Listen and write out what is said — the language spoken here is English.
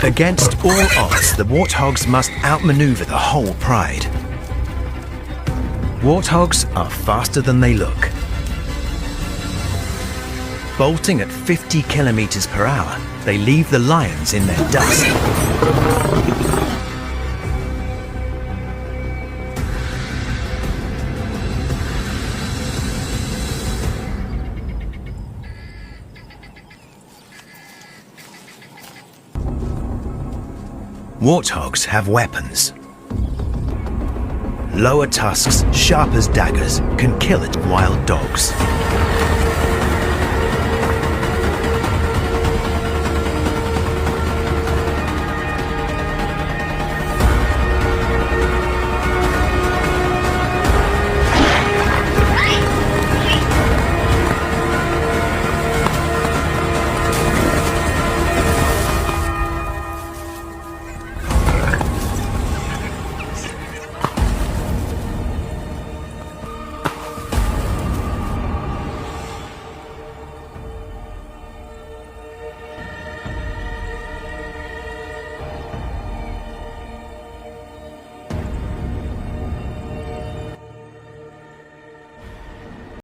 Against all odds, the warthogs must outmaneuver the whole pride. Warthogs are faster than they look. Bolting at 50 kilometers per hour, they leave the lions in their dust. Warthogs have weapons. Lower tusks, sharp as daggers, can kill at wild dogs.